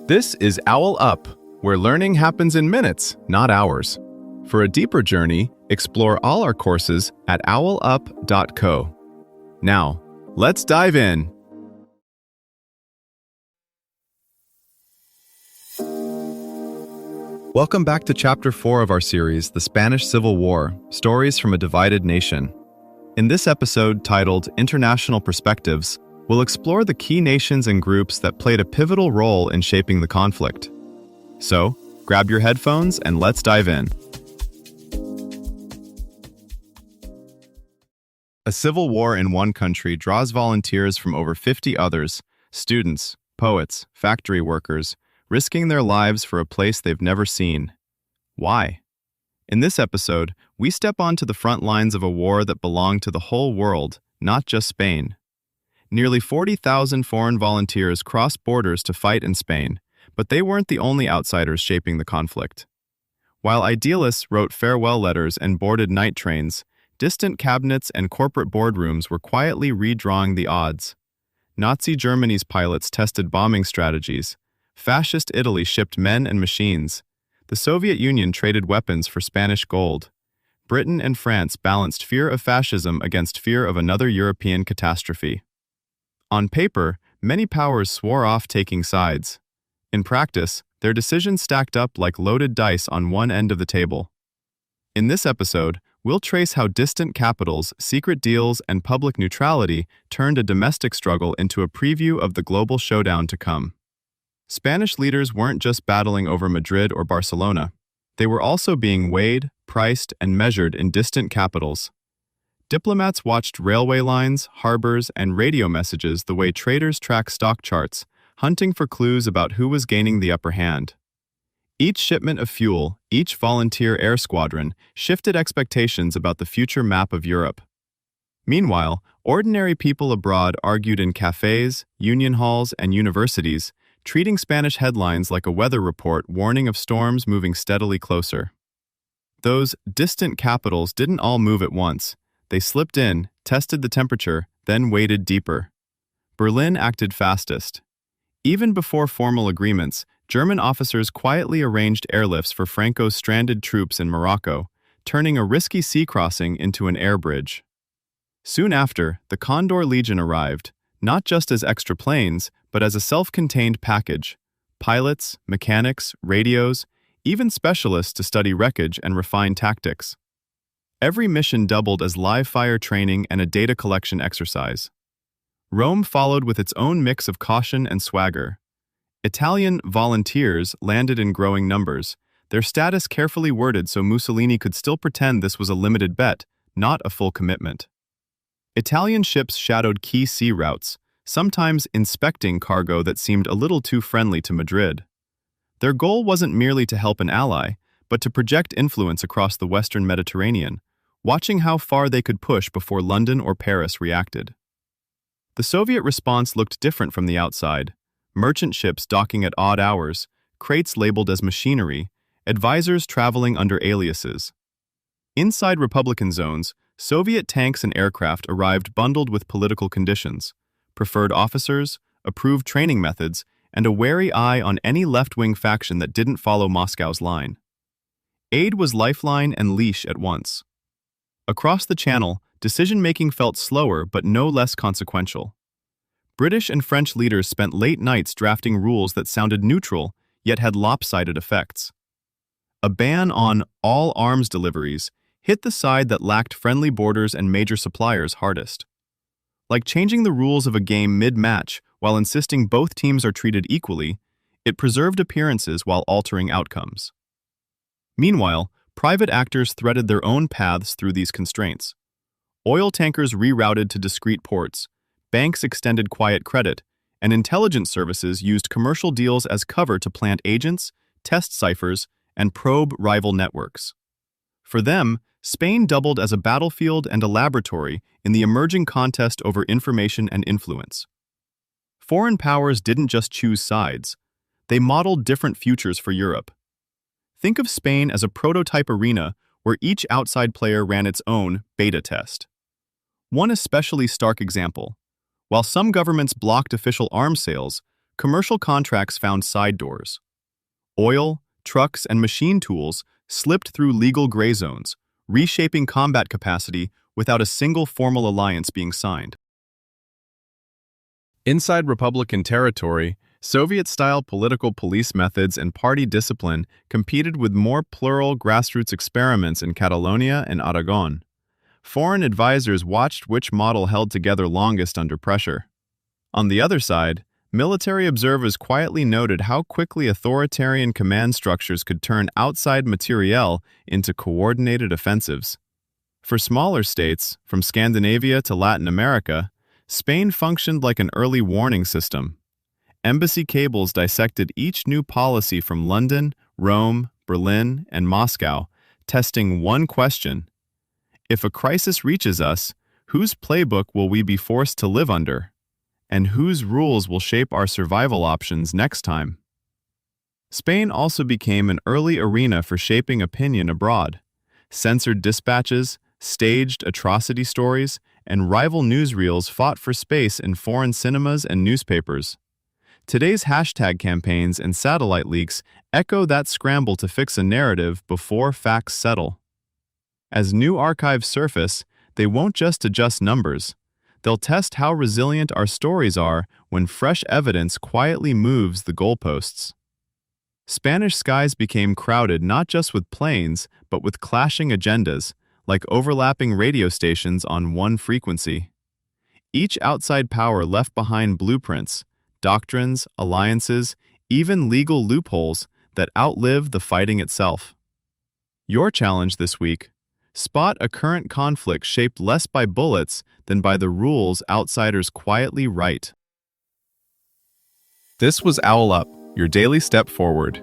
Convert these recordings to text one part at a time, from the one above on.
This is OwlUp, where learning happens in minutes, not hours. For a deeper journey, explore all our courses at owlup.co. Now, let's dive in. Welcome back to Chapter 4 of our series, The Spanish Civil War, Stories from a Divided Nation. In this episode, titled International Perspectives, we'll explore the key nations and groups that played a pivotal role in shaping the conflict. So, grab your headphones and let's dive in. A civil war in one country draws volunteers from over 50 others, students, poets, factory workers, risking their lives for a place they've never seen. Why? In this episode, we step onto the front lines of a war that belonged to the whole world, not just Spain. Nearly 40,000 foreign volunteers crossed borders to fight in Spain, but they weren't the only outsiders shaping the conflict. While idealists wrote farewell letters and boarded night trains, distant cabinets and corporate boardrooms were quietly redrawing the odds. Nazi Germany's pilots tested bombing strategies. Fascist Italy shipped men and machines. The Soviet Union traded weapons for Spanish gold. Britain and France balanced fear of fascism against fear of another European catastrophe. On paper, many powers swore off taking sides. In practice, their decisions stacked up like loaded dice on one end of the table. In this episode, we'll trace how distant capitals, secret deals, and public neutrality turned a domestic struggle into a preview of the global showdown to come. Spanish leaders weren't just battling over Madrid or Barcelona. They were also being weighed, priced, and measured in distant capitals. Diplomats watched railway lines, harbors, and radio messages the way traders track stock charts, hunting for clues about who was gaining the upper hand. Each shipment of fuel, each volunteer air squadron, shifted expectations about the future map of Europe. Meanwhile, ordinary people abroad argued in cafes, union halls, and universities, treating Spanish headlines like a weather report warning of storms moving steadily closer. Those distant capitals didn't all move at once. They slipped in, tested the temperature, then waded deeper. Berlin acted fastest. Even before formal agreements, German officers quietly arranged airlifts for Franco's stranded troops in Morocco, turning a risky sea crossing into an air bridge. Soon after, the Condor Legion arrived, not just as extra planes, but as a self-contained package. Pilots, mechanics, radios, even specialists to study wreckage and refine tactics. Every mission doubled as live-fire training and a data collection exercise. Rome followed with its own mix of caution and swagger. Italian volunteers landed in growing numbers, their status carefully worded so Mussolini could still pretend this was a limited bet, not a full commitment. Italian ships shadowed key sea routes, sometimes inspecting cargo that seemed a little too friendly to Madrid. Their goal wasn't merely to help an ally, but to project influence across the Western Mediterranean, watching how far they could push before London or Paris reacted. The Soviet response looked different from the outside. Merchant ships docking at odd hours, crates labeled as machinery, advisors traveling under aliases. Inside Republican zones, Soviet tanks and aircraft arrived bundled with political conditions, preferred officers, approved training methods, and a wary eye on any left-wing faction that didn't follow Moscow's line. Aid was lifeline and leash at once. Across the Channel, decision-making felt slower but no less consequential. British and French leaders spent late nights drafting rules that sounded neutral, yet had lopsided effects. A ban on all arms deliveries hit the side that lacked friendly borders and major suppliers hardest. Like changing the rules of a game mid-match while insisting both teams are treated equally, it preserved appearances while altering outcomes. Meanwhile, private actors threaded their own paths through these constraints. Oil tankers rerouted to discreet ports, banks extended quiet credit, and intelligence services used commercial deals as cover to plant agents, test ciphers, and probe rival networks. For them, Spain doubled as a battlefield and a laboratory in the emerging contest over information and influence. Foreign powers didn't just choose sides. They modeled different futures for Europe. Think of Spain as a prototype arena where each outside player ran its own beta test. One especially stark example. While some governments blocked official arms sales, Commercial contracts found side doors. Oil, trucks, and machine tools slipped through legal gray zones, reshaping combat capacity without a single formal alliance being signed. Inside Republican territory, Soviet-style political police methods and party discipline competed with more plural grassroots experiments in Catalonia and Aragon. Foreign advisors watched which model held together longest under pressure. On the other side, military observers quietly noted how quickly authoritarian command structures could turn outside materiel into coordinated offensives. For smaller states, from Scandinavia to Latin America, Spain functioned like an early warning system. Embassy cables dissected each new policy from London, Rome, Berlin, and Moscow, testing one question: if a crisis reaches us, whose playbook will we be forced to live under? And whose rules will shape our survival options next time? Spain also became an early arena for shaping opinion abroad. Censored dispatches, staged atrocity stories, and rival newsreels fought for space in foreign cinemas and newspapers. Today's hashtag campaigns and satellite leaks echo that scramble to fix a narrative before facts settle. As new archives surface, they won't just adjust numbers. They'll test how resilient our stories are when fresh evidence quietly moves the goalposts. Spanish skies became crowded not just with planes, but with clashing agendas, like overlapping radio stations on one frequency. Each outside power left behind blueprints, doctrines, alliances, even legal loopholes that outlive the fighting itself. Your challenge this week: spot a current conflict shaped less by bullets than by the rules outsiders quietly write. This was OwlUp, your daily step forward.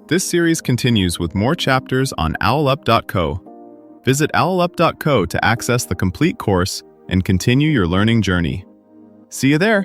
This series continues with more chapters on OwlUp.co. Visit OwlUp.co to access the complete course and continue your learning journey. See you there!